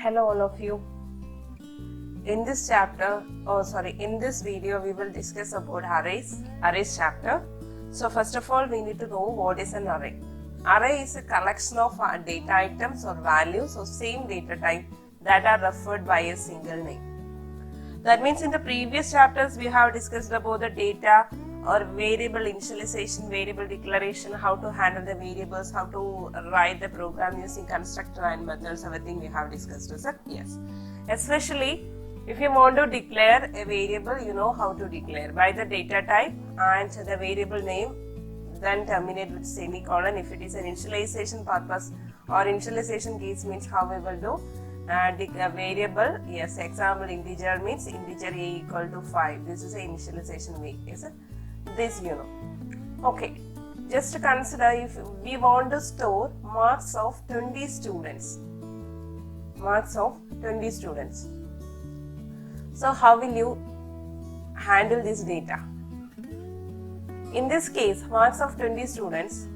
Hello all of you. In this video we will discuss about arrays chapter. So first of all we need to know what is an array. Array is a collection of data items or values of same data type that are referred by a single name. That means in the previous chapters we have discussed about the data or variable initialization, variable declaration, how to handle the variables, how to write the program using constructor and methods, everything we have discussed, is it? Yes. Especially if you want to declare a variable, you know how to declare by the data type and the variable name, then terminate with semicolon. If it is an initialization purpose or initialization case means how we will do a variable, yes, example integer means integer a equal to 5. This is a initialization way, is it? This you know. Okay, just to consider if we want to store marks of 20 students. So how will you handle this data? In this case, marks of 20 students,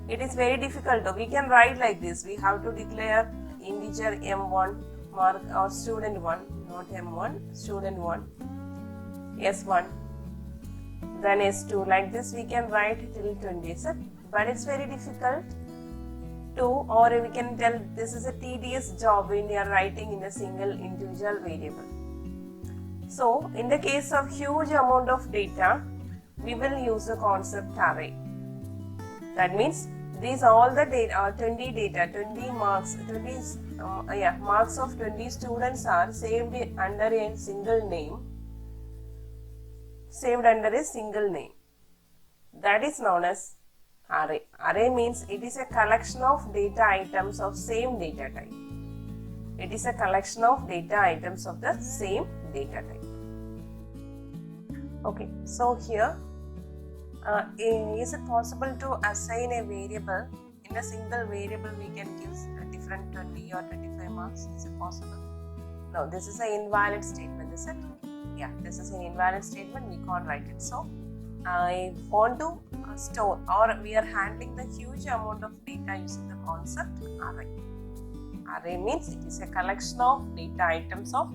it is very difficult. We can write like this. We have to declare integer m1 mark or student 1, not m1, student 1, s1, then s2. Like this we can write till 20, but it's very difficult to, or we can tell this is a tedious job when you are writing in a single individual variable. So in the case of huge amount of data, we will use the concept array. That means these all the data, 20 marks, marks of 20 students are saved under a single name. That is known as array. Array means it is a collection of data items of same data type. It is a collection of data items of the same data type. Okay, so here, is it possible to assign a variable? In a single variable we can give a different 20 or 25 marks. Is it possible? No, this is an invalid statement, is it? Yeah, this is an invalid statement, we can't write it. So I want to store, or we are handling the huge amount of data using the concept array. Array means it is a collection of data items of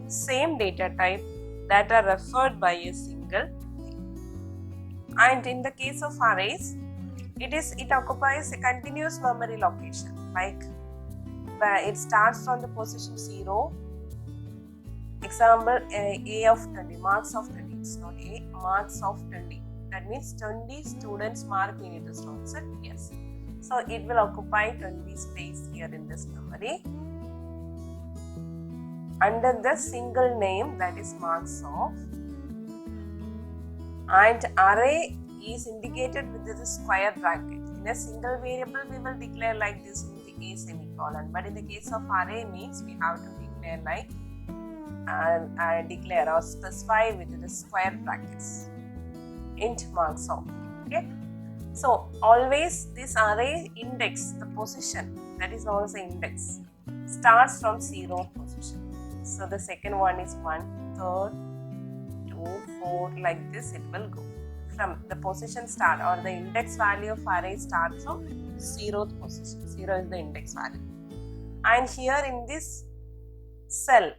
same data type that are referred by a single name. And in the case of arrays, it occupies a continuous memory location. Like it starts from the position 0. Example, a of 20, marks of 20, it's not a, marks of 20. That means 20 students mark we need to store, is it? Yes. So it will occupy 20 space here in this memory under the single name, that is marks of, and array is indicated with the square bracket. In a single variable we will declare like this in the a semicolon, but in the case of array means we have to declare like declare or specify with the square brackets, int marks of. Okay, so always this array index, the position, that is known as the index, starts from 0th position. So the second one is 1, third, 2, 4, like this it will go. From the position start, or the index value of array starts from 0th position. 0 is the index value. And here in this cell,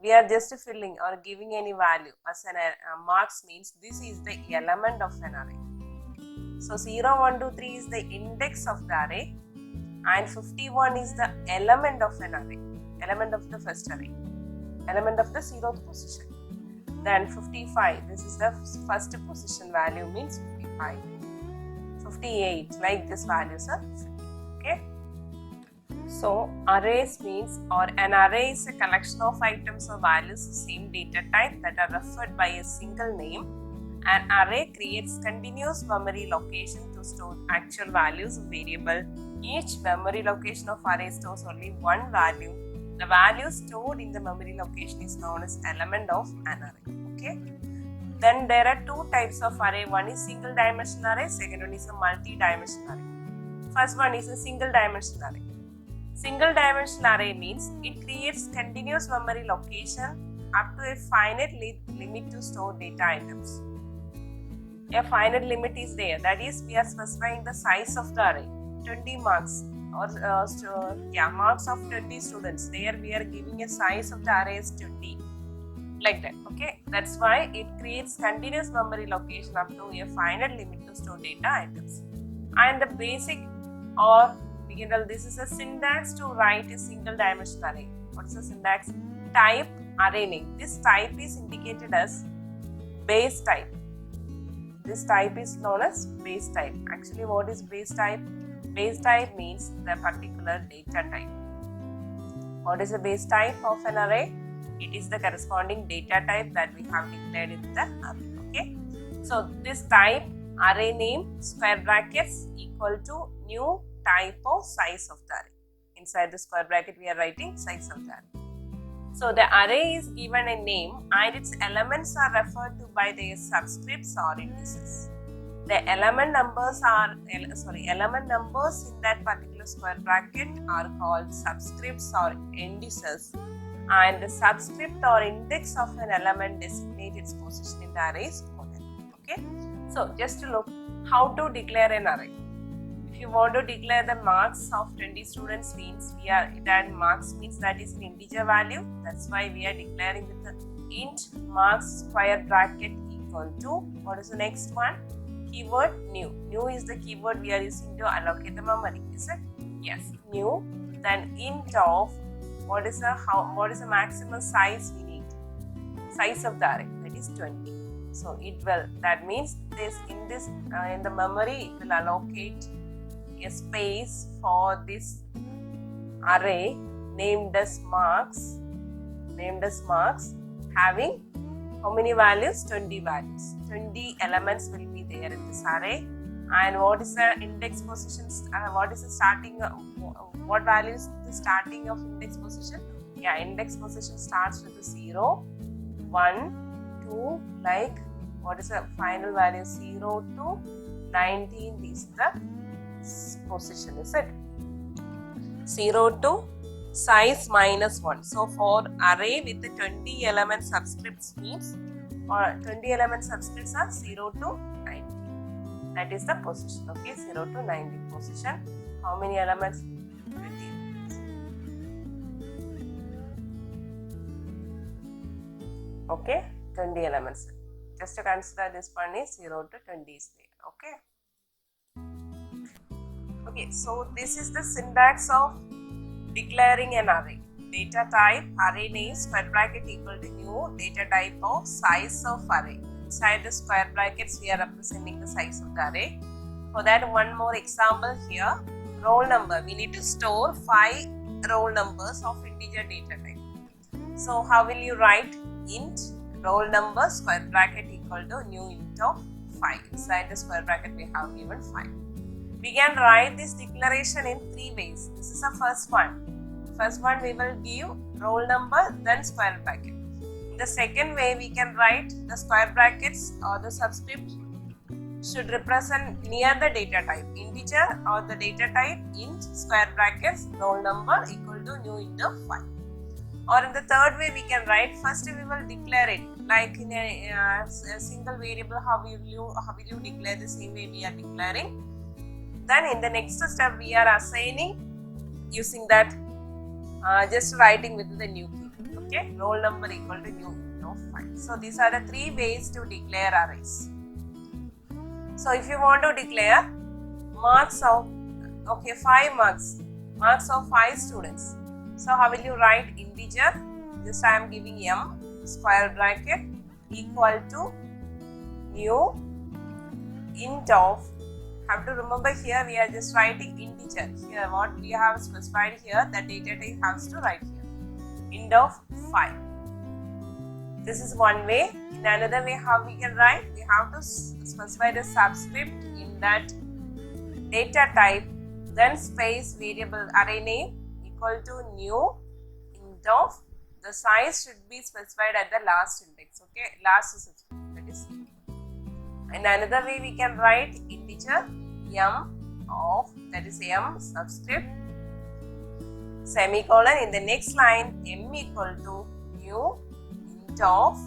we are just filling or giving any value as an marks means this is the element of an array. So 0, 1, 2, 3 is the index of the array, and 51 is the element of an array, element of the first array, element of the 0th position. Then 55, this is the first position value means 55. 58, like this values are 50. Okay. So arrays means, or an array is a collection of items or values of same data type that are referred by a single name. An array creates continuous memory location to store actual values of variable. Each memory location of array stores only one value. The value stored in the memory location is known as element of an array. Okay. Then there are two types of array. One is single dimensional array, second one is a multi-dimensional array. First one is a single dimensional array. Single dimensional array means it creates continuous memory location up to a finite limit to store data items. A finite limit is there, that is we are specifying the size of the array, 20 marks marks of 20 students. There we are giving a size of the array is 20. Like that, okay? That's why it creates continuous memory location up to a finite limit to store data items. And the basic, or we can tell this is a syntax to write a single dimensional array. What's the syntax? Type, array name. This type is indicated as base type. This type is known as base type. Actually, what is base type? Base type means the particular data type. What is the base type of an array? It is the corresponding data type that we have declared in the array. Okay. So this type, array name, square brackets equal to new type of size of the array. Inside the square bracket we are writing size of the array. So the array is given a name and its elements are referred to by their subscripts or indices. The element numbers in that particular square bracket are called subscripts or indices, and the subscript or index of an element designate its position in the array's column. Okay, so just to look how to declare an array. If you want to declare the marks of 20 students, means that marks means that is an integer value. That's why we are declaring with the int marks square bracket equal to, what is the next one? Keyword new. New is the keyword we are using to allocate the memory. Is it? Yes, new. Then int of what is the maximum size we need? Size of the array, that is 20. So it will, that means in the memory it will allocate a space for this array named as marks, having how many values? 20 values. 20 elements will be there in this array. And what is the index position? What is the starting? What value is the starting of index position? Yeah, index position starts with 0, 1, 2, like what is the final value? 0 to 19 is the position, is it? 0 to size minus 1. So for array with the 20 element subscripts means, or 20 element subscripts are 0 to 19. That is the position. Okay, 0 to 19 position. How many elements? 20 elements. Okay, 20 elements. Just to consider this one is 0 to 20 is there. Okay. Okay, so this is the syntax of declaring an array. Data type, array name, square bracket equal to new data type of size of array. Inside the square brackets we are representing the size of the array. For that, one more example here. Roll number. We need to store 5 roll numbers of integer data type. So how will you write? Int roll number square bracket equal to new int of 5. Inside the square bracket we have given 5. We can write this declaration in 3 ways. This is the first one. First one we will give roll number, then square bracket. The second way we can write the square brackets or the subscript should represent near the data type, integer or the data type int square brackets roll number equal to new int of 5. Or in the third way we can write, first we will declare it like in a single variable. How will you declare? The same way we are declaring. Then in the next step we are assigning using that just writing with the new key. Okay, roll number equal to new int of 5. So these are the 3 ways to declare arrays. So if you want to declare marks of 5 marks of 5 students. So how will you write? Integer, just I am giving m square bracket equal to new int of, have to remember here we are just writing integer. Here what we have specified here, the data type has to write here. Int of 5. This is one way. In another way how we can write, we have to specify the subscript in that data type, then space variable array name equal to new int of, the size should be specified at the last index. Okay, last is that is. In another way we can write integer m of, that is m subscript semicolon, in the next line m equal to new int of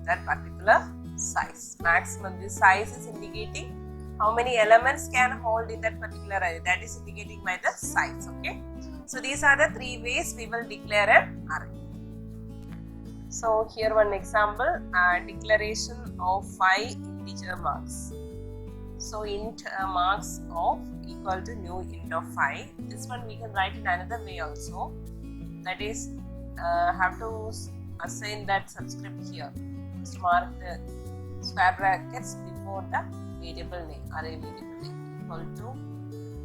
that particular size. Maximum, this size is indicating how many elements can hold in that particular array, that is indicating by the size. Okay, so these are the three ways we will declare an array. So here one example, declaration of 5 integer marks. So int marks of equal to new int of 5. This one we can write in another way also, that is have to assign that subscript here, just mark the square brackets before the variable name, array variable name, equal to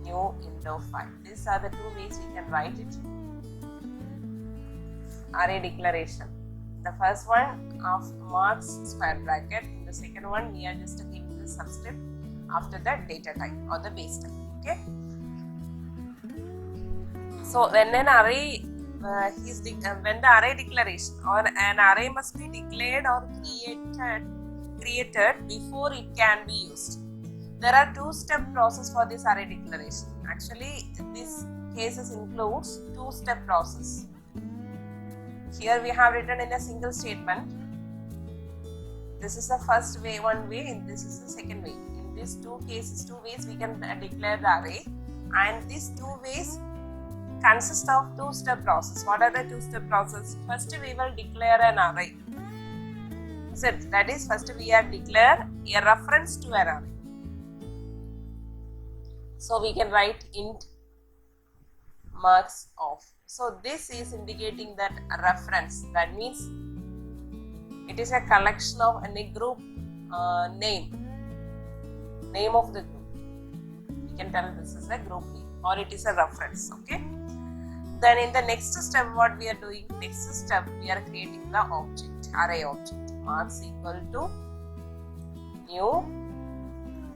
new int of 5. These are the two ways we can write it. Array declaration. The first one of marks square bracket, the second one we are just giving the subscript after the data type or the base type. Okay. So when an array when the array declaration or an array must be declared or created before it can be used. There are two-step process for this array declaration. Actually, this cases includes two-step process. Here we have written in a single statement. This is the first way, one way, and this is the second way. In these two cases, two ways we can declare the array, and these two ways consist of two-step process. What are the two-step process? First we will declare an array. So that is, first we are declare a reference to an array. So we can write int marks of. So this is indicating that a reference. That means it is a collection of a group name of the group. We can tell this is a group name or it is a reference. Okay. Then in the next step, what we are doing? Next step, we are creating the object, array object. Marks equal to new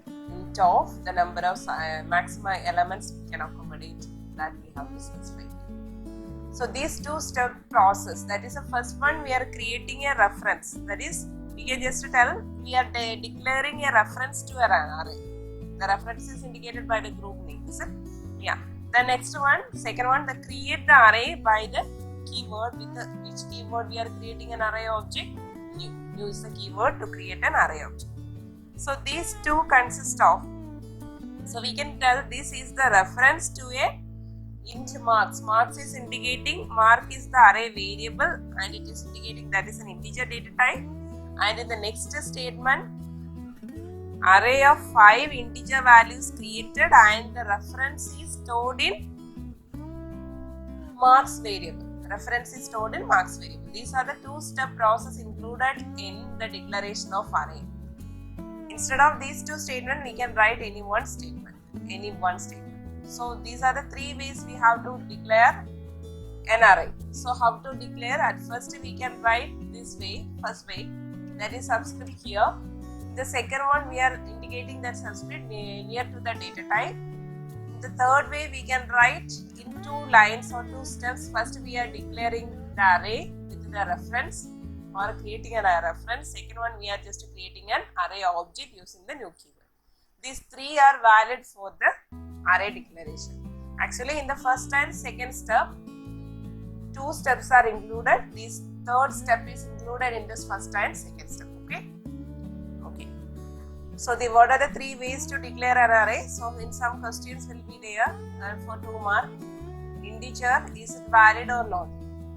int of the number of maximum elements we can accommodate, that we have to specify. So these two-step process, that is the first one, we are creating a reference. That is, we can just tell we are declaring a reference to an array. The reference is indicated by the group name, is it? Yeah. The next one, second one, the create the array by the keyword. With which keyword we are creating an array object? New. Use the keyword to create an array object. So these two consist of. So we can tell this is the reference to a int marks. Marks is indicating, mark is the array variable and it is indicating that is an integer data type. And in the next statement, array of 5 integer values created and the reference is stored in marks variable. Reference is stored in marks variable. These are the two-step process included in the declaration of array. Instead of these two statements, we can write any one statement. So these are the three ways we have to declare an array. So how to declare? At first we can write this way, first way, that is subscript here. The second one, we are indicating that subscript near to the data type. The third way, we can write in 2 lines or 2 steps. First we are declaring the array with the reference or creating an array reference. Second one, we are just creating an array object using the new keyword. These three are valid for the array declaration. Actually, in the first and second step, 2 steps are included. This third step is included in this first and second step. Okay. So what are the 3 ways to declare an array? So in some questions will be there for 2 mark. Integer, is it valid or not?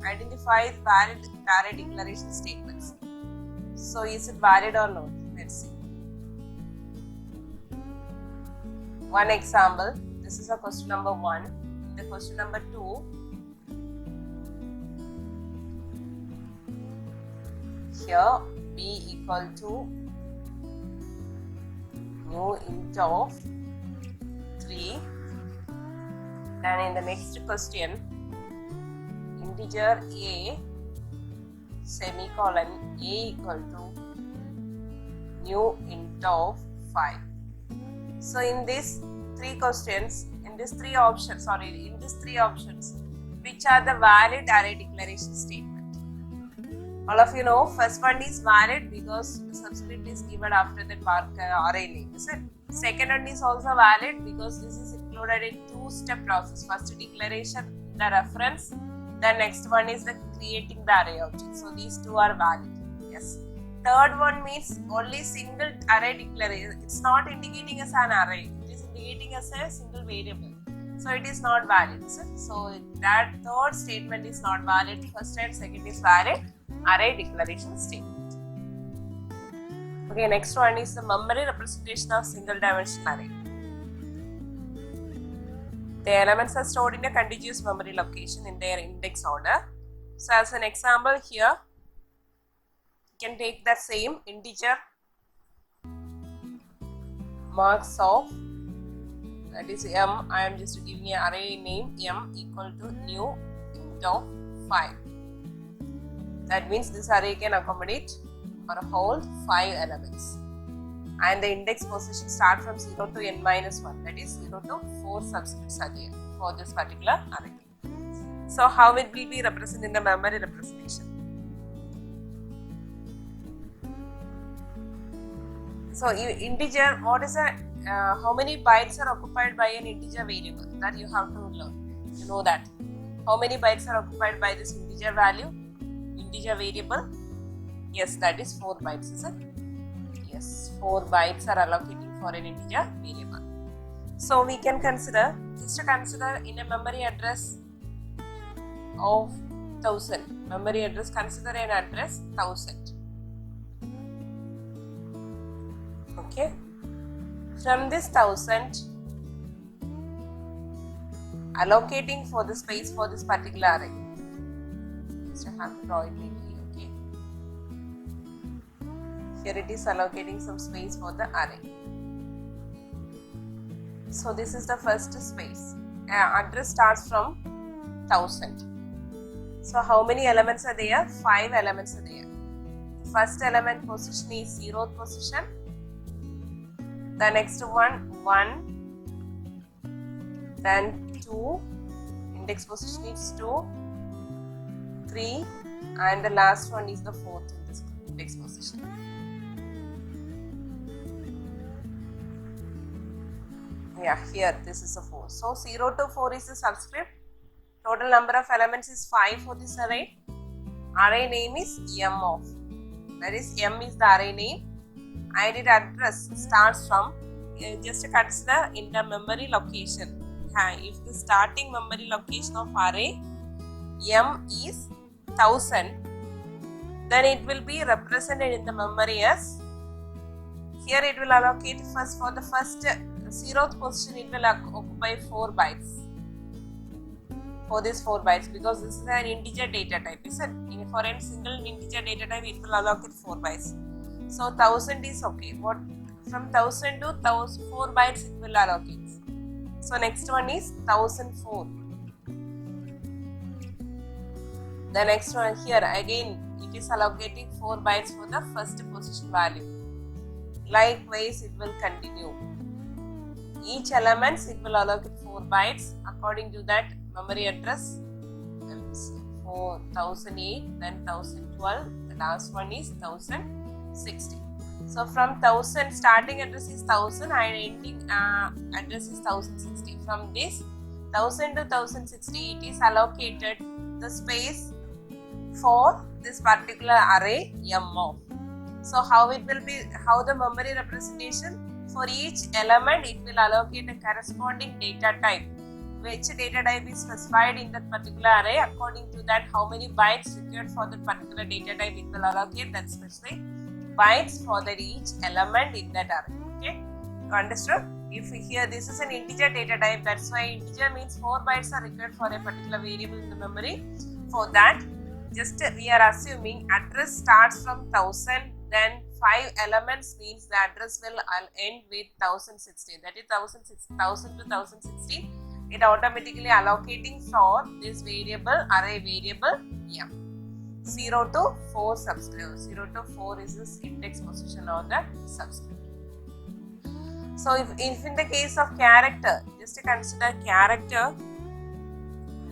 Identify valid array declaration statements. So is it valid or not? Let's see. One example. This is a question number 1. The question number 2. Here b equal to new int of 3. Then in the next question, integer a semicolon a equal to new int of 5. So in these 3 questions, in these 3 options, which are the valid array declaration statement? All of you know, first one is valid because the subscript is given after the array name, is it? Second one is also valid because this is included in 2-step process. First declaration, the reference, the next one is the creating the array object. So these 2 are valid. Yes. Third one means only single array declaration. It's not indicating as an array. It is indicating as a single variable. So it is not valid. So that third statement is not valid. First and second is valid. Array declaration statement. Okay, next one is the memory representation of single dimensional array. The elements are stored in a contiguous memory location in their index order. So as an example here, you can take the same integer marks of, that is m. I am just giving an array name m equal to new int of 5. That means this array can accommodate or hold 5 elements. And the index position start from 0 to n minus 1, that is 0 to 4 subscripts are there for this particular array. So how it will be represented in the memory representation? So integer, what is a how many bytes are occupied by an integer variable? That you have to learn. You know that. How many bytes are occupied by this integer value? Integer variable? Yes, that is 4 bytes, is it? Yes, 4 bytes are allocating for an integer variable. So we can consider, just to consider in a memory address of 1000. Memory address, consider an address 1000. Okay. From this 1000, allocating for the space for this particular array. Just I have to draw it neatly. Okay. Here it is allocating some space for the array. So this is the first space. Address starts from 1000. So how many elements are there? 5 elements are there. First element position is 0th position. The next one 1. Then 2. Index position is 2. 3. And the last one is the 4th in this index position. Yeah, here this is a 4. So 0 to 4 is the subscript. Total number of elements is 5 for this array. Array name is m of. That is m is the array name. And its address starts from, just consider in the memory location. If the starting memory location of array m is 1000, then it will be represented in the memory as, here it will allocate first for the first 0th position, it will occupy 4 bytes. For this 4 bytes, because this is an integer data type, is it? For a single integer data type, it will allocate 4 bytes. So 1000 is okay. What from 1000 to 4 bytes it will allocate. So next one is 1004. The next one here again it is allocating 4 bytes for the first position value. Likewise, it will continue. Each element it will allocate 4 bytes according to that memory address. 1008, then 1012. The last one is 1060. So from 1000 starting address is 1000 and ending address is 1060. From this 1000 to 1060 it is allocated the space for this particular array m of. So how it will be, how the memory representation, for each element it will allocate a corresponding data type. Which data type is specified in that particular array, according to that how many bytes required for that particular data type it will allocate that specific bytes for that each element in that array. Okay, you understood? If here this is an integer data type, that's why integer means 4 bytes are required for a particular variable in the memory. For that, just we are assuming address starts from 1000, then 5 elements means the address will end with 1060. That is 1000 to 1060. It automatically allocating for this variable, array variable m. 0 to 4 subscript. 0 to 4 is this index position of the subscript. So if in the case of character, just to consider character,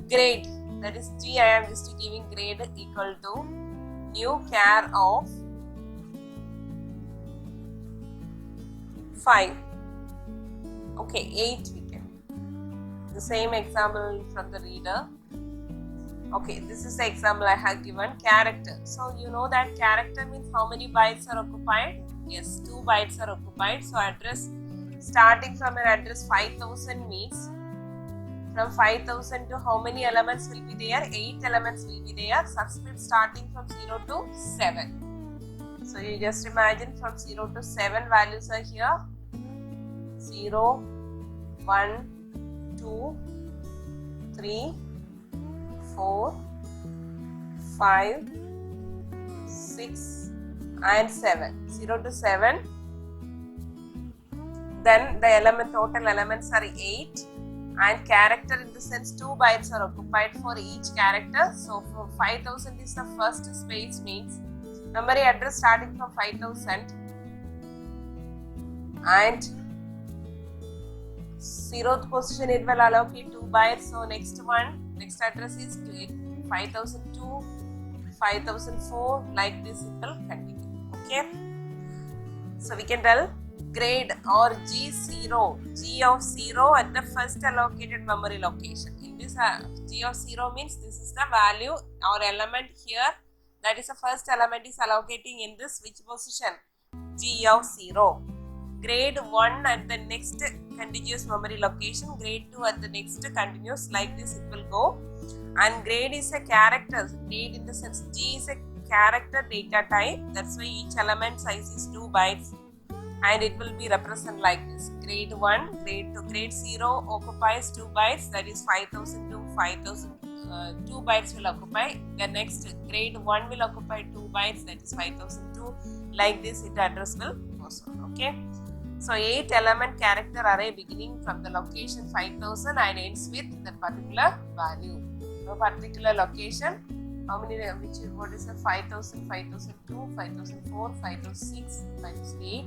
grade, that is G, I am just giving grade equal to new char of 5. Okay, 8 we can. The same example from the reader. Okay, this is the example I have given, character. So you know that character means how many bytes are occupied? Yes, 2 bytes are occupied. So address starting from an address 5000 means from 5000 to how many elements will be there? 8 elements will be there. Subscript starting from 0 to 7. So you just imagine from 0 to 7 values are here. 0, 1, 2, 3, 4, 5, 6 and 7. 0 to 7. Then the total elements are 8 and character in the sense 2 bytes are occupied for each character. So for 5000 is the first space, means memory address starting from 5000 and 0th position it will allocate 2 bytes. So next address is 5002, 5004, like this it will continue. Okay, so we can tell grade or G of 0 at the first allocated memory location. In this G of 0 means this is the value or element here, that is the first element is allocating in this which position? G of 0. Grade 1 at the next contiguous memory location, grade 2 at the next continuous, like this it will go. And grade is a character, grade in the sense G is a character data type, that's why each element size is 2 bytes and it will be represented like this. Grade 1, grade 2, grade 0 occupies 2 bytes, that is 5000 to 5000, 2 bytes will occupy. The next grade 1 will occupy 2 bytes, that is 5002, like this it address will go on. Okay, so 8 element character array beginning from the location 5000 and ends with the particular value. No particular location, how many, what is the 5000, 5002, 5004, 5006, 5008,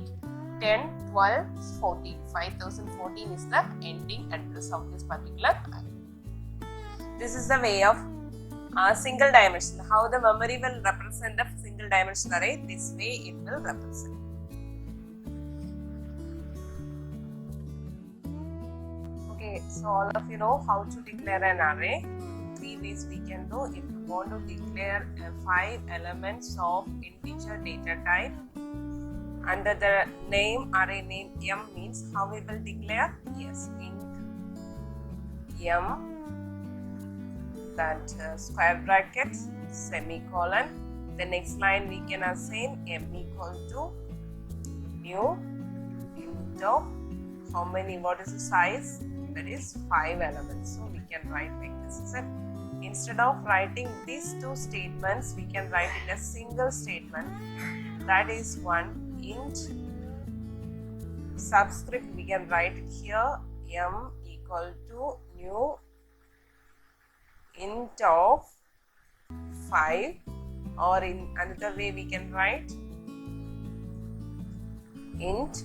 10, 12, 14. 5014 is the ending address of this particular array. This is the way of single dimension. How the memory will represent the single dimension array, this way it will represent. Okay, so all of you know how to declare an array. 3 ways we can do. If you want to declare 5 elements of integer data type under the name, array name M means how we will declare? Yes, int M, that square brackets, semicolon. The next line we can assign M equal to new int of how many, what is the size? That is 5 elements. So we can write like this. So instead of writing these 2 statements, we can write in a single statement, that is one int subscript. We can write it here, M equal to new int of 5, or in another way we can write int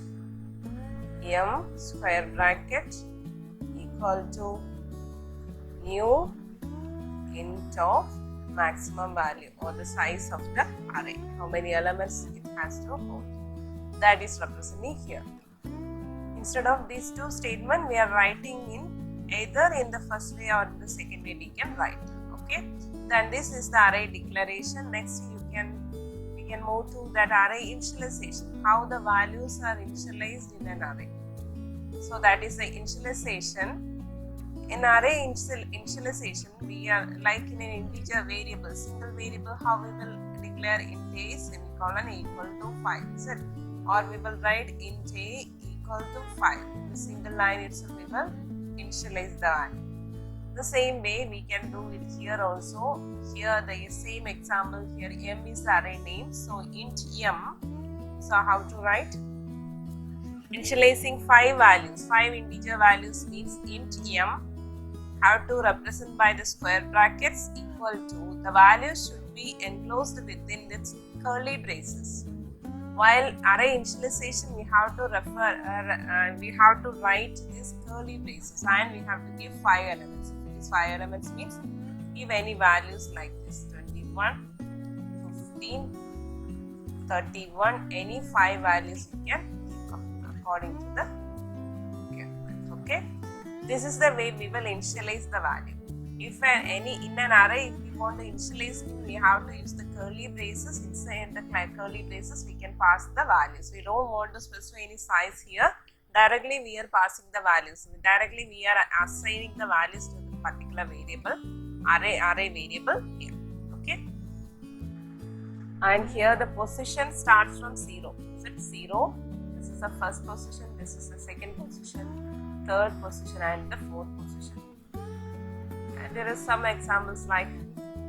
M square bracket equal to new int of maximum value or the size of the array, how many elements it has to hold, that is representing here. Instead of these 2 statements, we are writing in either in the first way or in the second way we can write. Okay, then this is the array declaration. Next we can move to that array initialization, how the values are initialized in an array. So that is the initialization. In array initialization, we are like in an integer variable, single variable, how we will declare int a semicolon equal to 5, is it? Or we will write int a equal to 5. In the single line itself we will initialize the value. The same way we can do it here also. Here the same example here, M is the array name, so int M. So how to write? Initializing 5 values, 5 integer values means int M have to represent by the square brackets equal to, the value should be enclosed within its curly braces. While array initialization we have to write these curly braces and we have to give 5 elements. If it is 5 elements means give any values like this, 21, 15, 31, any 5 values we can give according to the okay. This is the way we will initialize the value. If in an array, if we want to initialize, we have to use the curly braces. Inside the curly braces, we can pass the values. We don't want to specify any size here. Directly, we are passing the values. Directly, we are assigning the values to the particular variable, array variable here. Okay. And here the position starts from 0. Is it 0? This is the first position. This is the second position, third position, and the fourth position. And there are some examples like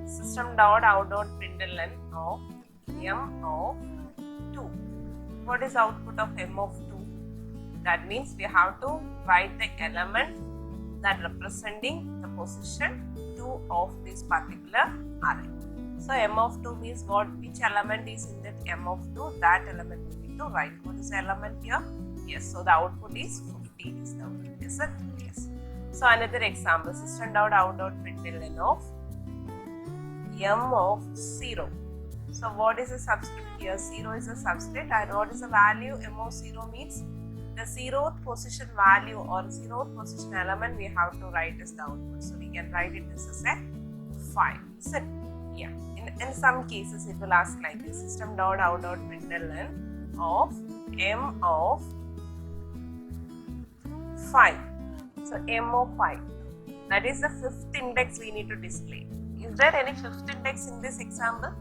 system.out.println of m of 2. What is output of m of 2? That means we have to write the element that representing the position 2 of this particular array. So m of 2 means which element is in that m of 2, that element we need to write. What is the element here? Yes, so the output is 15 is the output. Is it? Yes. So another example, system.out.println of m of 0. So what is the subscript here? 0 is a subscript, and what is the value? M of 0 means the 0th position value or 0th position element we have to write as the output. So we can write it as a 5. Is it? Yeah. In some cases it will ask like this, system.out.println of m of 5. So m of 5. That is the 5th index we need to display. Is there any 5th index in this example?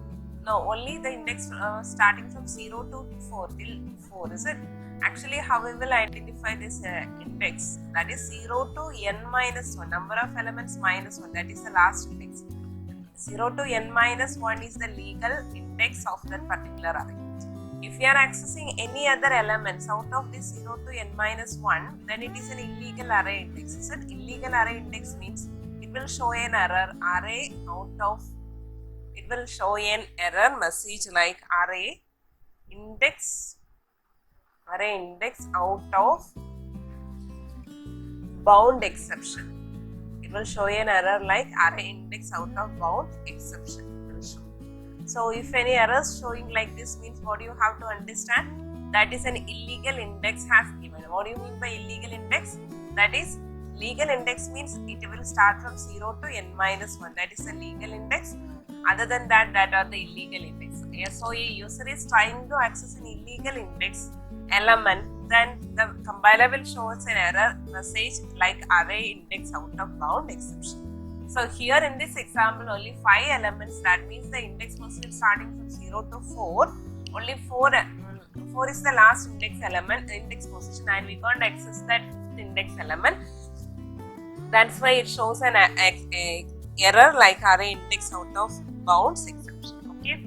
No, only the index starting from 0 to 4 till 4. Is it? Actually, how we will identify this index? That is 0 to n minus 1. Number of elements minus 1. That is the last index. 0 to n minus 1 is the legal index of that particular array. If you are accessing any other elements out of this 0 to n minus 1, then it is an illegal array index. Is it? Illegal array index means it will show an error array out of, it will show an error message like array index out of bound exception. It will show an error like array index out of bound exception. It will show. So if any errors showing like this means what you have to understand, that is an illegal index has given. What do you mean by illegal index? That is, legal index means it will start from 0 to n minus 1. That is the legal index. Other than that, that are the illegal index. So a user is trying to access an illegal index element, then the compiler will show us an error message like array index out of bound exception. So here in this example, only 5 elements. That means the index position starting from 0 to 4. Only 4 is the last index element, index position, and we can't access that 5th index element. That's why it shows an error like array index out of bounds exception. Okay,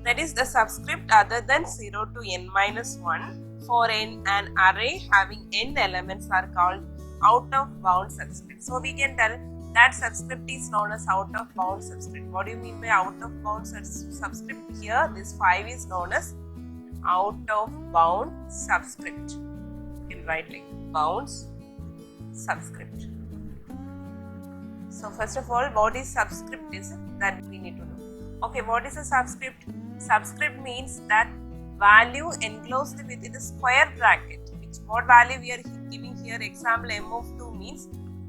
that is the subscript other than 0 to n minus 1 for an array having n elements are called out of bound subscript. So we can tell that subscript is known as out of bound subscript. What do you mean by out of bound subscript? Here this 5 is known as out of bound subscript. You can write like bounds subscript. So first of all, what is subscript is that we need to know. Okay, what is a subscript? Subscript means that value enclosed within the square bracket. What value we are giving here? Example m of 2 means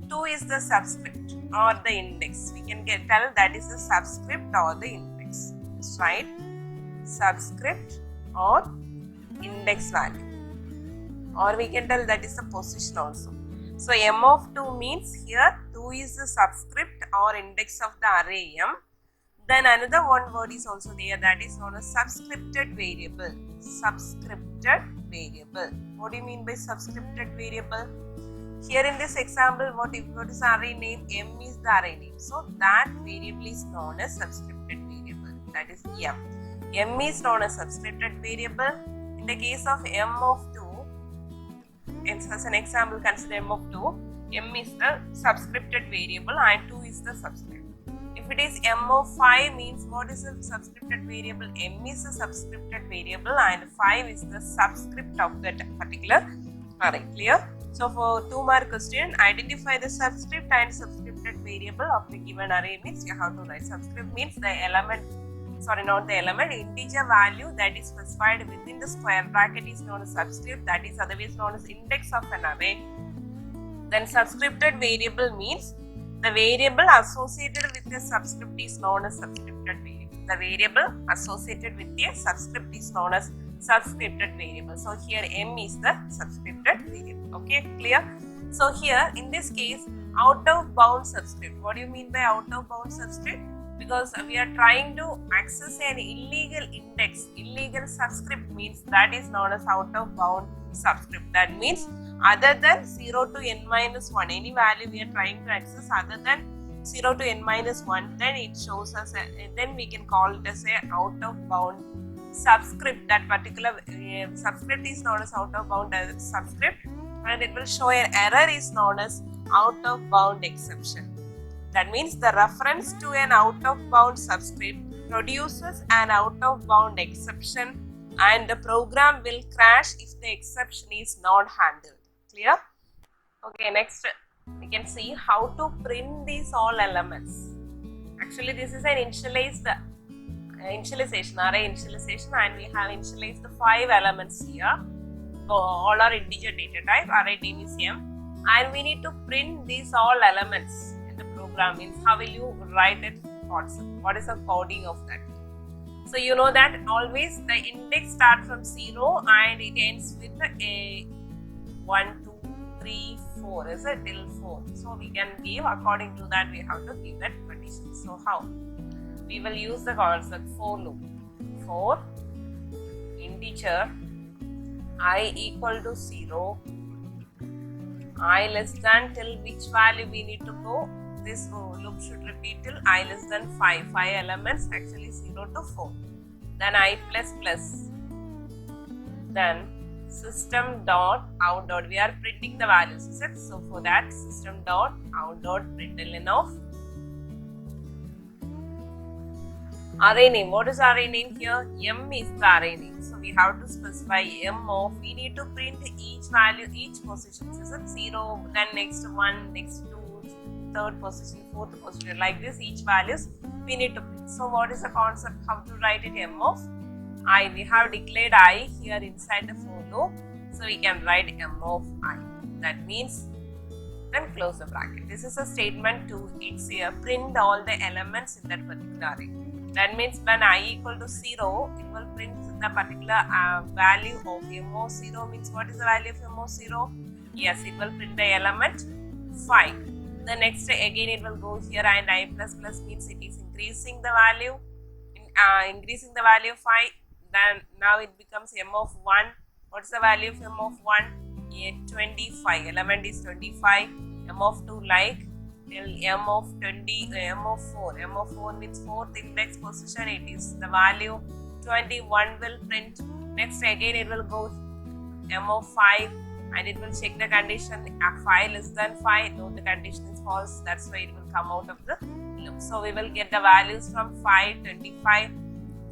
2 is the subscript or the index. We can tell that is the subscript or the index. That's right. Subscript or index value. Or we can tell that is the position also. So m of 2 means here 2 is the subscript or index of the array m. Then another one word is also there, that is known as subscripted variable. Subscripted variable. What do you mean by subscripted variable? Here in this example, what is the array name? M is the array name. So that variable is known as subscripted variable. That is m. M is known as subscripted variable. In the case of m of 2, as an example, consider m of 2. M is the subscripted variable and 2 is the subscript. If it is m of 5 means what is the subscripted variable? M is the subscripted variable and 5 is the subscript of that particular array. Clear? So for 2 mark question, identify the subscript and subscripted variable of the given array means you have to write. Subscript means the element, integer value that is specified within the square bracket is known as subscript, that is otherwise known as index of an array. Then subscripted variable means The variable associated with a subscript is known as subscripted variable. The variable associated with a subscript is known as subscripted variable. So here m is the subscripted variable. Okay, clear? So here in this case, out of bound subscript. What do you mean by out of bound subscript? Because we are trying to access an illegal index. Illegal subscript means that is known as out of bound subscript. That means other than 0 to n minus 1, any value we are trying to access other than 0 to n minus 1, then it shows us, then we can call it as a out of bound subscript. That particular subscript is known as out of bound subscript, and it will show an error is known as out of bound exception. That means the reference to an out of bound subscript produces an out of bound exception, and the program will crash if the exception is not handled. Clear? Okay, next we can see how to print these all elements. Actually, this is an initialization, array initialization, and we have initialized the 5 elements here. So all are integer data type, array name is m, and we need to print these all elements in the program. Means how will you write it? What is the coding of that? So you know that always the index starts from 0 and it ends with a 1, 2, 3, 4, is it till 4? So we can give according to that, we have to give that condition. So how? We will use the concept for loop. For integer I equal to 0, I less than till which value we need to go? This loop should repeat till I less than 5. 5 elements, actually 0 to 4. Then I plus plus. Then system dot out dot. We are printing the values, is it? So for that, system dot out dot println of array name. What is array name here? M is the array name. So we have to specify m of. We need to print each value, each position. Is it 0? Then next 1, next 2, third position, fourth position. Like this, each values we need to print. So what is the concept? How to write it? M of I. We have declared I here inside the for loop. So we can write m of I. That means then close the bracket. This is a statement 2. It's here. Print all the elements in that particular array. That means when I equal to 0, it will print the particular value of m of 0. Means what is the value of m of 0? Yes, it will print the element 5. The next again it will go here, and I plus plus means it is increasing the value. Increasing the value of 5. Then now it becomes m of 1. What is the value of m of 1? 25. Element is 25. M of 2 like till m of 20, m of 4. M of 4 means 4th index position. It is the value 21 will print. Next again it will go m of 5, and it will check the condition. 5 less than 5. No, the condition is false. That's why it will come out of the loop. So we will get the values from 5, 25,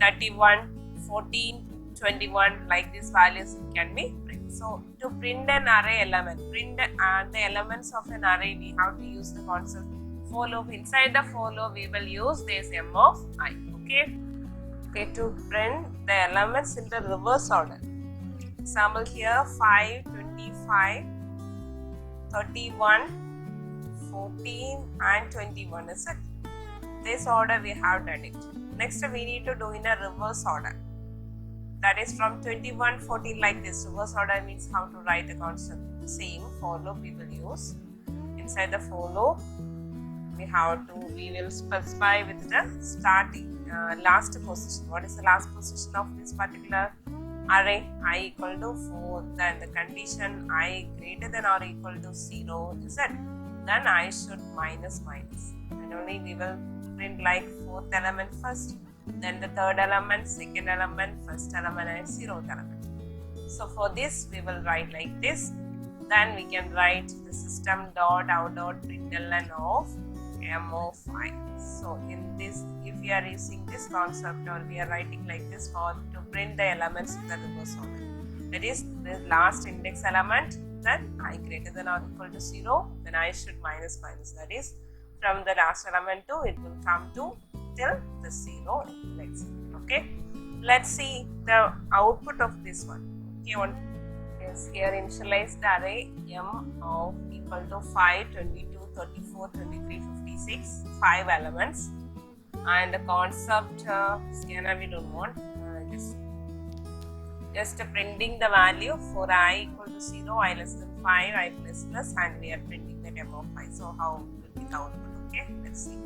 31, 14, 21. Like these values it can be printed. So to print an array element, print the elements of an array, we have to use the concept for loop. Inside the for loop we will use this m of I. Okay, to print the elements in the reverse order. Example here 5, 25, 31, 14 and 21, is it? This order we have done it. Next we need to do in a reverse order. That is from 21, 14 like this. Reverse order means how to write a concept. Same for loop we will use. Inside the for loop we will specify with the starting last position. What is the last position of this particular array? I equal to 4. Then the condition I greater than or equal to 0 is it? Then I should minus minus. And only we will print like 4th element first, then the 3rd element, 2nd element, 1st element and 0th element. So for this we will write like this. Then we can write the system dot out dot println of m of I. So in this, if we are using this concept or we are writing like this for to print the elements in the reverse order. That is the last index element, then I greater than or equal to 0, then I should minus minus. That is from the last element to it will come to till the 0. Let's see. Okay, let's see the output of this one. Okay, one is here initialize the array m of equal equal to 5, 22, 34, 23, 56, 5 elements. And the concept scanner we don't want, just printing the value for I equal to 0, I less than 5, I plus plus, and we are printing the demo of 5. So how will be the output? Okay, let's see.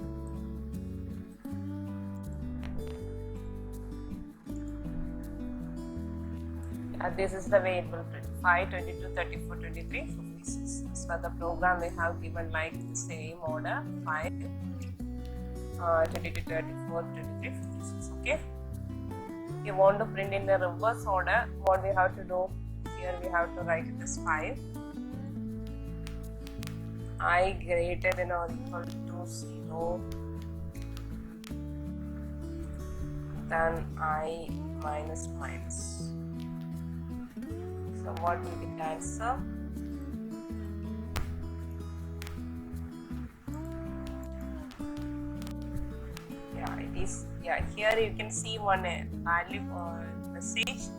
This is the way it will print 5, 22, 34, 23, 56. As for the program, we have given like the same order 5, 22, 34, 23, 56. Okay. If you want to print in the reverse order, what we have to do here, we have to write it as 5. I greater than or equal to 0, then I minus minus. So what will be the answer? Yeah, it is. Yeah, here you can see one value or message.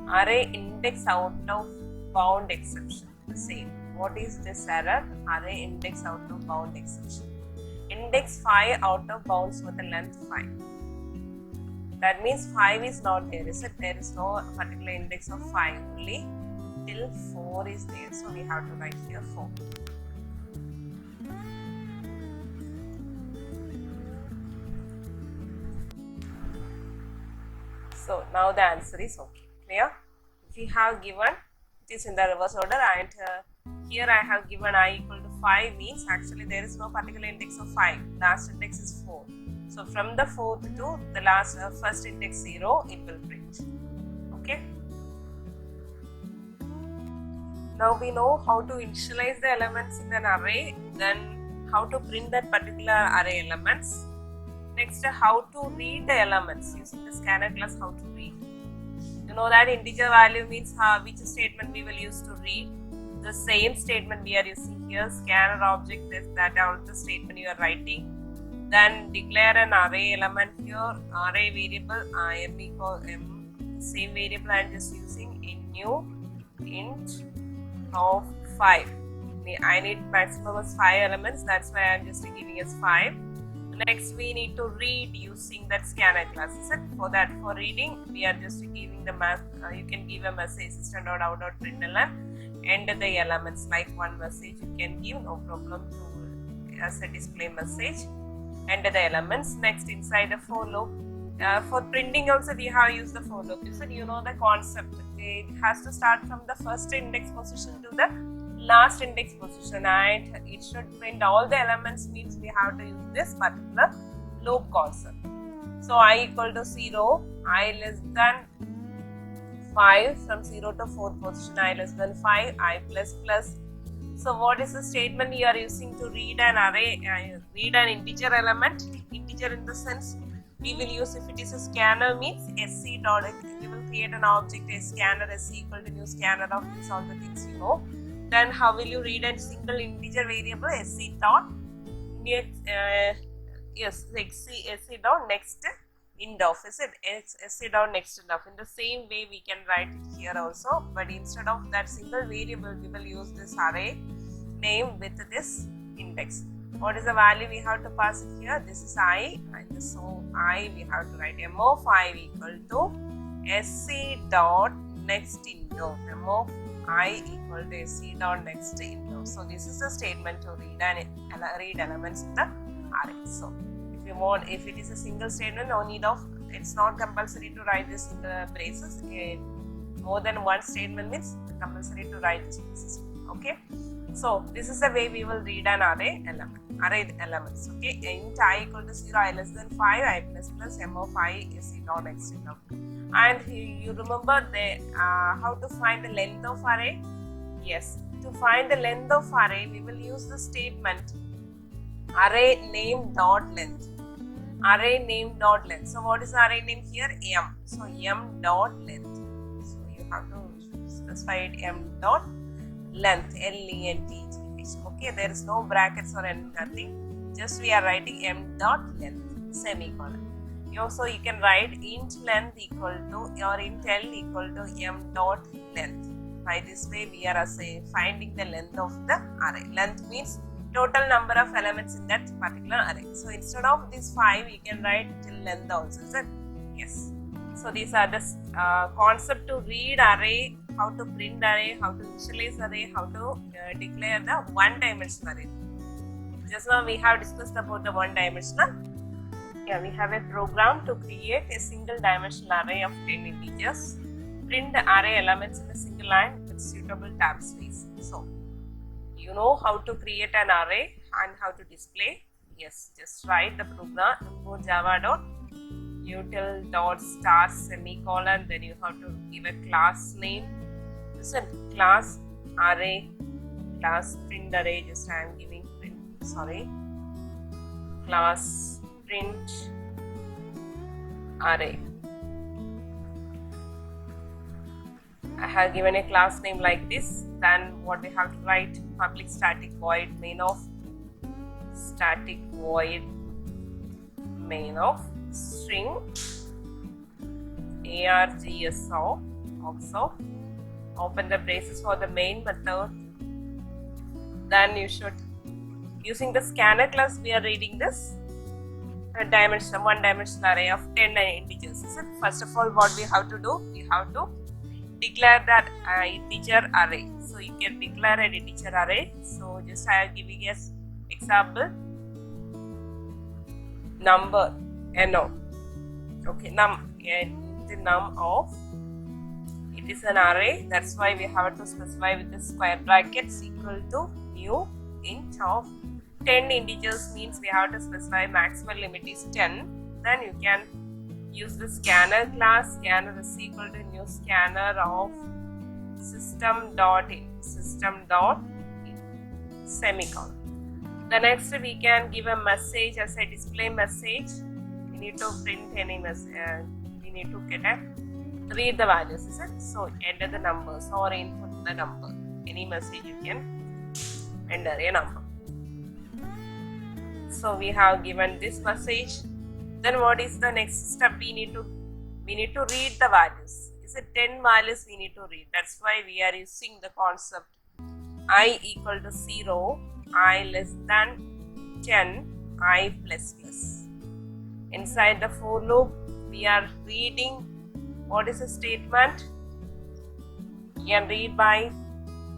Array index out of bound exception. The same. What is this error? Array index out of bound exception. Index 5 out of bounds with the length 5. That means 5 is not there, is it? There is no particular index of 5, only till 4 is there. So we have to write here 4. So now the answer is okay. Clear? If we have given, it is in the reverse order, and here I have given I equal to 5 means actually there is no particular index of 5. Last index is 4. So from the 4th to the last first index 0, it will print. Okay. Now we know how to initialize the elements in an array, then how to print that particular array elements. Next, how to read the elements using the scanner class. How to read? You know that integer value means which statement we will use to read. The same statement we are using here. Scanner object is that all the statement you are writing. Then declare an array element here, array variable m equal m, same variable I am just using in new int of 5. I need maximum as 5 elements, that's why I am just giving as 5. Next we need to read using that scanner class. For that, for reading, we are just giving the you can give a message system.out.println, enter the elements, like one message you can give, no problem, to as a display message. Enter the elements. Next, inside a for loop. For printing also we have used the for loop. You know the concept. It has to start from the first index position to the last index position, and it should print all the elements, means we have to use this particular loop concept. So I equal to 0, I less than 5, from 0 to 4th position, I less than 5, I plus plus. So what is the statement you are using to read an array, read an integer element? Integer in the sense we will use, if it is a scanner means sc dot, we will create an object a scanner sc equal to new scanner of these all the things you know. Then how will you read a single integer variable sc dot sc dot next int of, is it? Sc dot next int of. In the same way we can write it here also, but instead of that single variable we will use this array name with this index. What is the value we have to pass it here? This is I, and so I we have to write m of I equal to sc dot next into m of I equal to sc dot next into. So this is a statement to read elements in the array. So if you want, if it is a single statement, no need of, it's not compulsory to write this in the braces. More than one statement means compulsory to write this braces. Okay. So this is the way we will read an array elements. Okay. Int I equal to 0, I less than 5, I plus plus m of I sc dot next into. And you remember the how to find the length of array? Yes. To find the length of array, we will use the statement array name dot length. Array name dot length. So what is the array name here? M. So m dot length. So you have to specify it m dot length. L-E-N-T-H. Okay. There is no brackets or nothing. Just we are writing m dot length. Semicolon. So you can write int length equal to, or int L equal to m dot length. By this way, we are finding the length of the array. Length means total number of elements in that particular array. So instead of this 5, you can write till length also. Is it? Yes. So these are the concept to read array, how to print array, how to initialize array, how to declare the one-dimensional array. Just now we have discussed about the one-dimensional. Yeah, we have a program to create a single dimensional array of 10 integers. Print the array elements in a single line with suitable tab space. So, you know how to create an array and how to display. Yes, just write the program import java.util.star semicolon. Then you have to give a class name. Listen, class array, class print array. Just I am giving print. Sorry, class print array. I have given a class name like this. Then what we have to write, public static void main of static void main of string args of also open the braces for the main method. Then you should, using the scanner class, we are reading this one-dimensional array of 10 integers. First of all, what we have to do, we have to declare that integer array. So you can declare an integer array. So just I am giving as example number no. Okay, the num of, it is an array. That's why we have to specify with the square brackets equal to new int of 10 integers means we have to specify maximum limit is 10. Then you can use the scanner class. Scanner is equal to new scanner of system.in semicolon. The next we can give a message as a display message. We need to print any message. We need to read the values. Is it? So enter the numbers or input the number. Any message you can enter a number. So we have given this message. Then what is the next step? We need to read the values. Is it 10 values we need to read? That's why we are using the concept I equal to 0, I less than 10, I plus plus. Inside the for loop, we are reading what is the statement. You can read by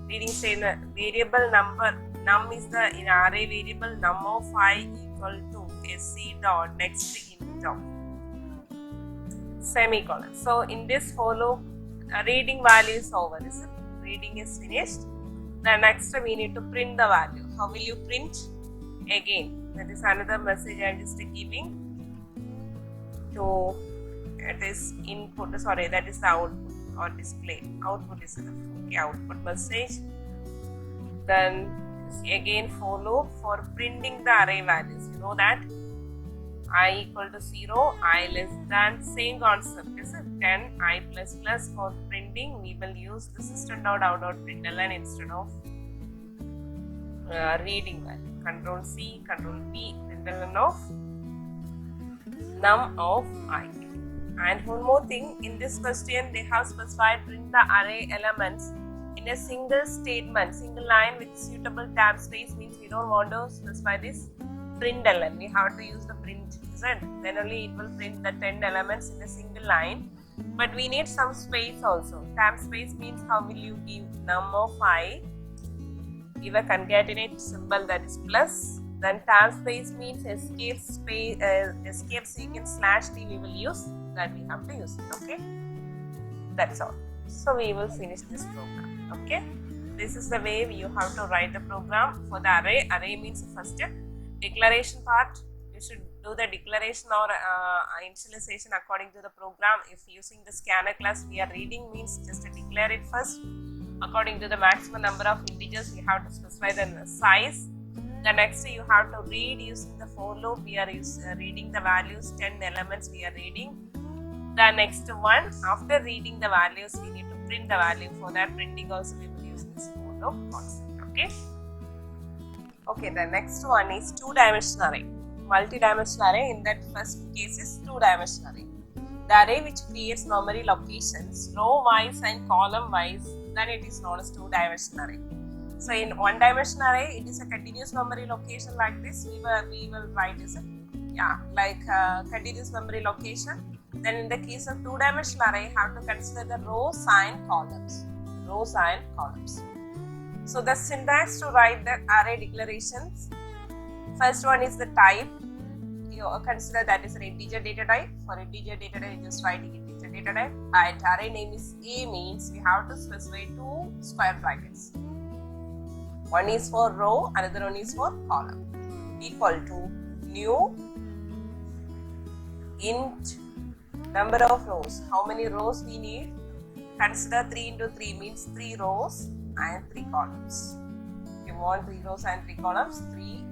reading statement variable number. Num is the array variable num of I equal to sc dot next int of semicolon. So in this for loop, reading value is over. Reading is finished. The next we need to print the value. How will you print? Again, that is another message I am just giving to, it is input, sorry, that is the output or display. Output is enough. Okay, output message. Then again for loop for printing the array values. You know that I equal to 0, I less than, same concept, is it? 10, I plus plus. For printing we will use the system.out.println instead of reading value. Control C, Control V, println of num of I. And one more thing, in this question they have specified print the array elements in a single statement, single line with suitable tab space. Means we don't want to specify this println. We have to use the print, isn't? Then only it will print the 10 elements in a single line. But we need some space also. Tab space means how will you give num of I? Give a concatenate symbol, that is plus. Then tab space means escape space, escape sequence /t we will use. That we have to use it. Okay, that's all. So we will finish this program. Okay, this is the way you have to write the program for the array. Array means first declaration part. You should do the declaration or initialization according to the program. If using the scanner class, we are reading means just declare it first. According to the maximum number of integers, we have to specify the size. The next you have to read using the for loop. We are reading the values, 10 elements we are reading. The next one, after reading the values, we need to print the value. For that printing also we will use this for loop concept. Okay. Okay, the next one is two-dimensional array. Multi-dimensional array, in that first case is two-dimensional array. The array which creates memory locations row-wise and column-wise then it is known as two-dimensional array. So in one-dimensional array, it is a continuous memory location like this. We will write is continuous memory location. Then in the case of two-dimensional array, have to consider the rows and columns. Rows and columns. So the syntax to write the array declarations. First one is the type. You consider that is an integer data type. For integer data type, you just writing integer data type. And array name is A means we have to specify two square brackets. One is for row, another one is for column. Equal to new int number of rows. How many rows we need? Consider 3 into 3 means 3 rows and 3 columns. If you want 3 rows and 3 columns, 3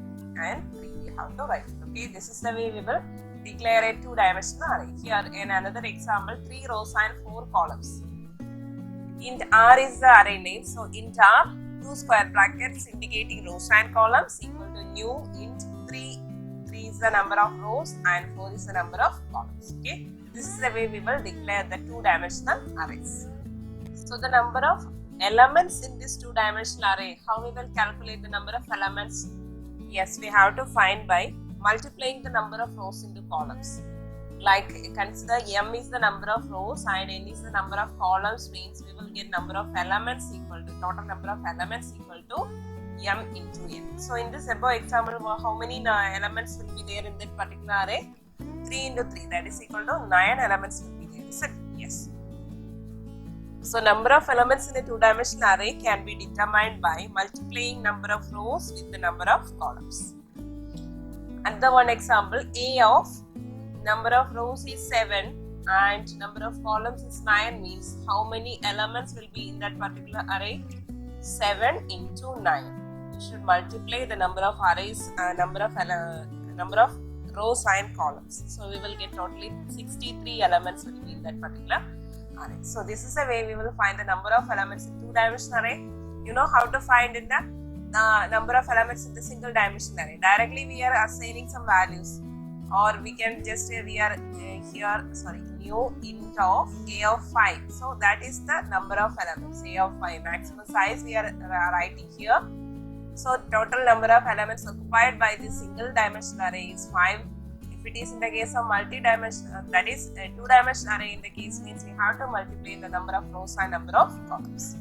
and 3 we have to write. Okay, this is the way we will declare a two-dimensional array. Here in another example, 3 rows and 4 columns. Int r is the array name. So int r, 2 square brackets indicating rows and columns equal to new int 3. 3 is the number of rows and 4 is the number of columns. Okay, this is the way we will declare the two-dimensional arrays. So the number of elements in this two-dimensional array, how we will calculate the number of elements? Yes, we have to find by multiplying the number of rows into columns. Like consider m is the number of rows and n is the number of columns means we will get number of elements equal to total number of elements equal to m into n. So in this above example, how many elements will be there in that particular array? 3 into 3, that is equal to 9 elements will be there. Is it? Yes. So number of elements in a two-dimensional array can be determined by multiplying number of rows with the number of columns. Another one example, A of number of rows is 7 and number of columns is 9 means how many elements will be in that particular array? 7 into 9. You should multiply the number of arrays, number of rows and columns. So we will get totally 63 elements will be in that particular array. So this is the way we will find the number of elements in two-dimensional array. You know how to find in the number of elements in the single dimensional array. Directly we are assigning some values, or we can just say we are new int of a of 5. So that is the number of elements, a of 5. Maximum size we are writing here. So total number of elements occupied by this single dimensional array is 5. If it is in the case of multi-dimensional, that is a two-dimensional array in the case means we have to multiply the number of rows and number of columns.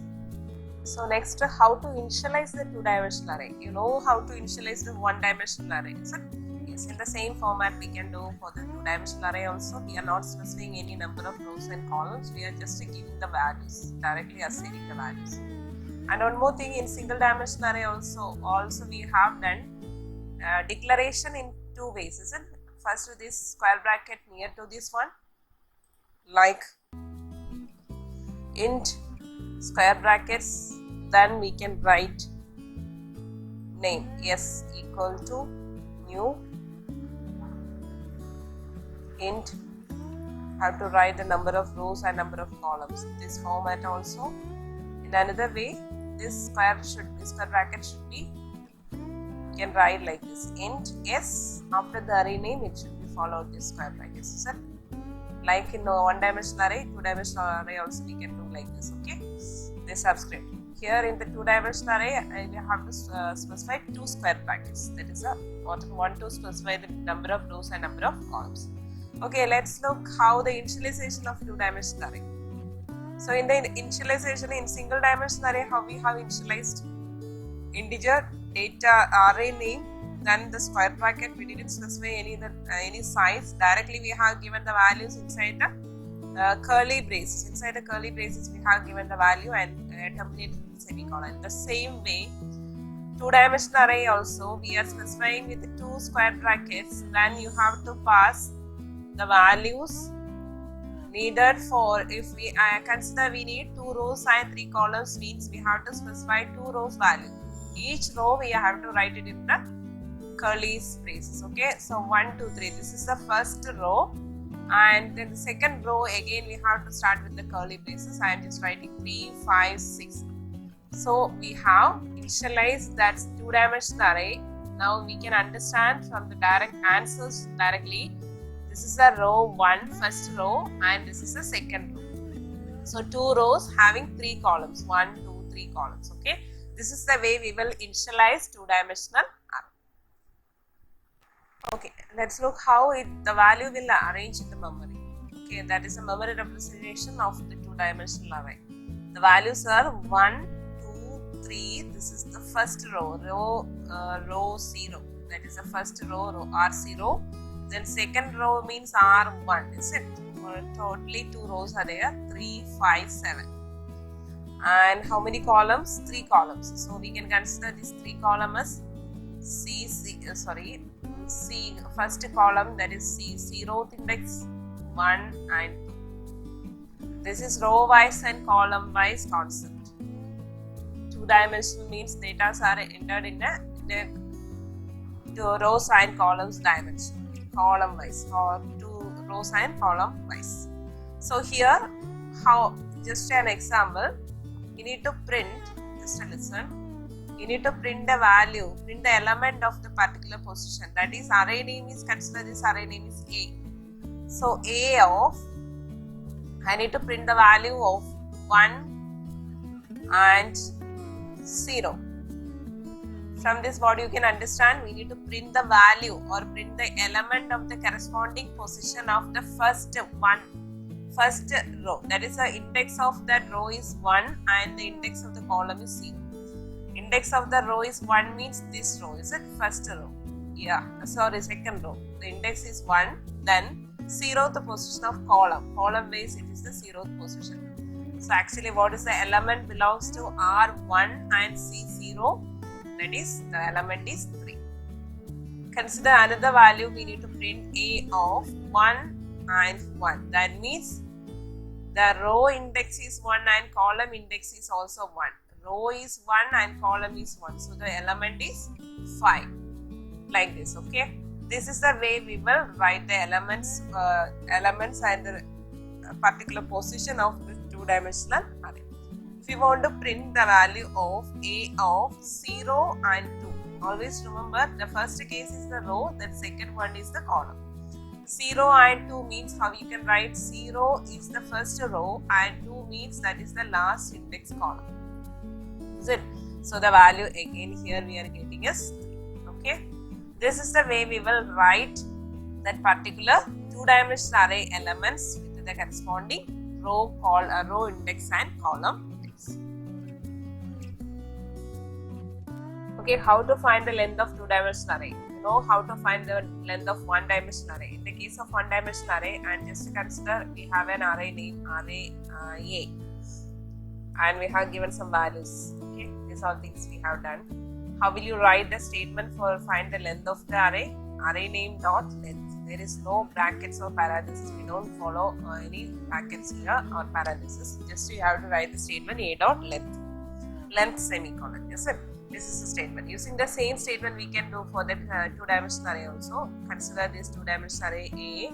So next, how to initialize the two-dimensional array. You know how to initialize the one-dimensional array, is it? Yes, in the same format we can do for the two-dimensional array also. We are not specifying any number of rows and columns. We are just giving the values, directly assigning the values. And one more thing, in single-dimensional array also we have done declaration in two ways, is it? First with this square bracket near to this one, like int square brackets, then we can write name s equal to new int, have to write the number of rows and number of columns. This format also. In another way, this square bracket should be, you can write like this, int s, after the array name it should be followed this square bracket. So like in one-dimensional array, two-dimensional array also we can do like this. Okay, this subscript. Here in the two-dimensional array, we have to specify two square brackets. That is one to specify the number of rows and number of columns. Okay, let's look how the initialization of two-dimensional array. So in the initialization in single dimensional array, how we have initialized integer data array name, then the square bracket. We didn't specify any size. Directly we have given the values inside the curly braces. Inside the curly braces we have given the value and terminated with semicolon. The same way, two-dimensional array also we are specifying with two square brackets. Then you have to pass the values needed for, if we consider we need 2 rows and 3 columns means we have to specify 2 rows value. Each row we have to write it in the curly braces. Okay, so 1, 2, 3. This is the first row, and then the second row again we have to start with the curly braces. I am just writing 3, 5, 6. So we have initialized that two-dimensional array. Now we can understand from the direct answers directly. This is the row 1, first row, and this is the second row. So 2 rows having 3 columns, 1, 2, 3 columns. Okay, this is the way we will initialize two-dimensional array. Okay, let's look how the value will arrange in the memory. Okay, that is a memory representation of the two-dimensional array. The values are 1, 2, 3. This is the first row, row 0. That is the first row, R0. Then second row means R1, is it? Totally 2 rows are there, 3, 5, 7. And how many columns? 3 columns. So we can consider this 3 column as C, first column, that is C, 0th index, 1 and 2. This is row wise and column wise concept. Two-dimensional means data are entered in the rows and columns dimension, column wise, or 2 rows and column wise. So here, how, just an example, you need to print, just a listen, you need to print the value, print the element of the particular position. That is, array name is, consider this array name is A. So A of, I need to print the value of 1 and 0. From this, what you can understand, we need to print the value or print the element of the corresponding position of the first row. That is, the index of that row is 1 and the index of the column is 0. Index of the row is 1 means this row, is it? First row. Yeah, sorry, second row. The index is 1, then 0th position of column. Column base, it is the 0th position. So actually, what is the element belongs to R1 and C0? That is, the element is 3. Consider another value, we need to print A of 1 and 1. That means the row index is 1 and column index is also 1. Row is 1 and column is 1. So the element is 5. Like this, okay? This is the way we will write the elements and the particular position of the two-dimensional array. If you want to print the value of A of 0 and 2, always remember the first case is the row, then second one is the column. 0 and 2 means how you can write 0 is the first row and 2 means that is the last index column. Is it? So the value again here we are getting is 3. Okay. This is the way we will write that particular two-dimensional array elements with the corresponding row, row index and column. Okay, how to find the length of two-dimensional array? You know how to find the length of one-dimensional array. In the case of one-dimensional array, and just to consider, we have an array name array A, and we have given some values. Okay, these are things we have done. How will you write the statement for find the length of the array? Array name dot length. There is no brackets or parentheses. We don't follow any brackets here or parentheses. Just you have to write the statement A dot length. Length semicolon. Yes, sir. This is the statement. Using the same statement we can do for the two-dimensional array also. Consider this two-dimensional array A,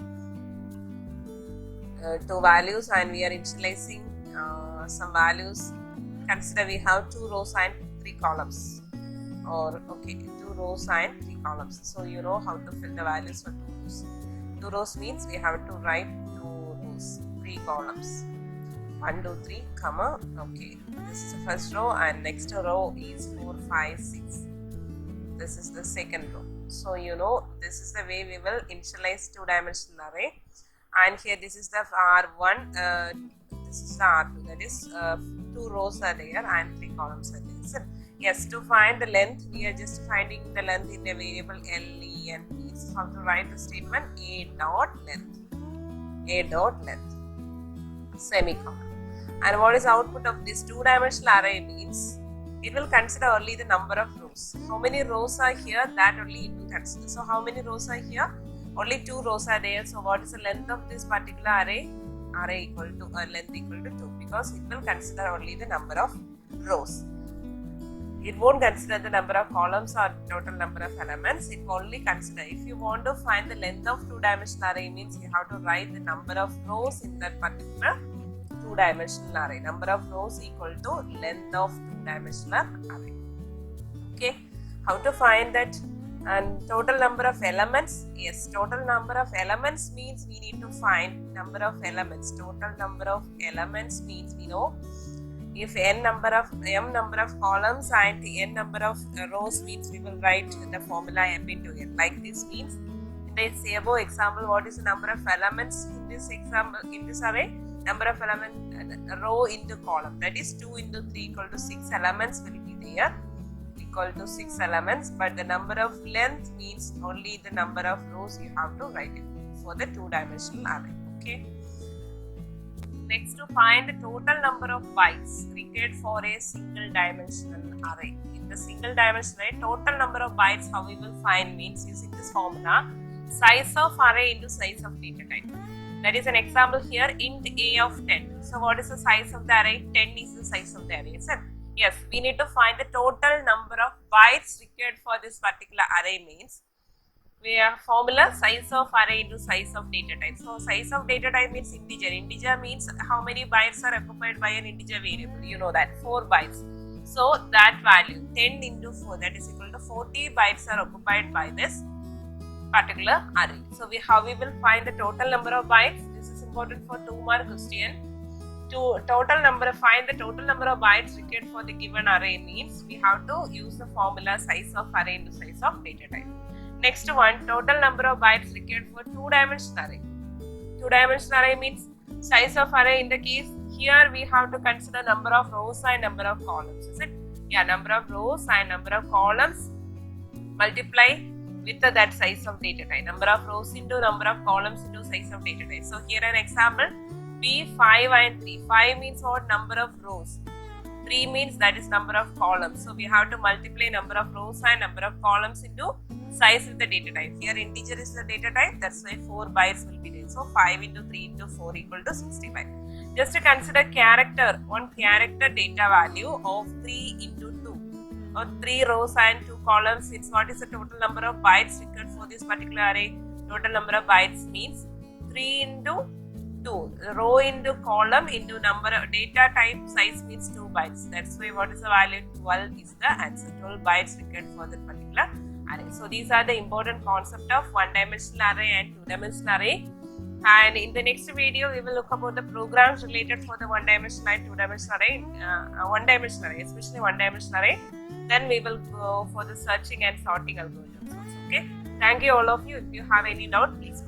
2 values, and we are initializing some values. Consider we have 2 rows and 3 columns. Or okay, 2 rows and 3 columns. So you know how to fill the values for 2 rows. 2 rows means we have to write 2 rows, 3 columns. 1, 2, 3, comma, okay. This is the first row and next row is 4, 5, 6. This is the second row. So you know this is the way we will initialize two-dimensional array. And here this is the R1, this is the R2, that is 2 rows are there and 3 columns are there. So, yes, to find the length, we are just finding the length in a variable L, E and P. So how to write the statement? A dot length. A dot length. Semicolon. And what is output of this two-dimensional array means it will consider only the number of rows. How many rows are here? That only it will consider. So how many rows are here? Only 2 rows are there. So what is the length of this particular array? Array equal to length equal to 2 because it will consider only the number of rows. It won't consider the number of columns or total number of elements. It will only consider. If you want to find the length of two-dimensional array means you have to write the number of rows in that particular two-dimensional array. Number of rows equal to length of two-dimensional array. Okay. How to find that And total number of elements, yes, total number of elements means we need to find number of elements. Total number of elements means we know if m number of columns and n number of rows means we will write the formula m into n. Like this means in this above example, what is the number of elements in this example, in this array? Number of elements row into column, that is 2 into 3 equal to 6 elements will be there, equal to 6 elements, but the number of length means only the number of rows you have to write it for the 2-dimensional array. Okay. Next, to find the total number of bytes required for a single dimensional array. In the single dimensional array, total number of bytes how we will find means using this formula, size of array into size of data type. That is an example here, int a of 10. So what is the size of the array? 10 is the size of the array, is it? Yes, we need to find the total number of bytes required for this particular array means we have formula size of array into size of data type. So size of data type means integer. Integer means how many bytes are occupied by an integer variable. You know that 4 bytes. So that value 10 into 4, that is equal to 40 bytes are occupied by this particular array. So how we will find the total number of bytes? This is important for 2-mark question. Find the total number of bytes required for the given array means we have to use the formula size of array into size of data type. Next one, total number of bytes required for 2-dimensional array. 2-dimensional array means size of array. In the case here we have to consider number of rows and number of columns, is it? Yeah, number of rows and number of columns multiply with that size of data type. Number of rows into number of columns into size of data type. So here an example, B 5 and 3. 5 means what? Number of rows. 3 means that is number of columns. So we have to multiply number of rows and number of columns into size of the data type. Here integer is the data type, that's why 4 bytes will be there. So 5 into 3 into 4 equal to 65. Just to consider character, one character data value of 3 into 2 or 3 rows and 2 columns. It's what is the total number of bytes required for this particular array? Total number of bytes means 3 into 2, row into column into number of data type size means 2 bytes. That's why what is the value? 12 is the answer. 12 bytes required for that particular array. So these are the important concept of 1-dimensional array and 2-dimensional array. And in the next video, we will look about the programs related for the 1-dimensional and 2-dimensional array, 1-dimensional array, especially 1-dimensional array. Then we will go for the searching and sorting algorithms. Okay. Thank you all of you. If you have any doubt, please.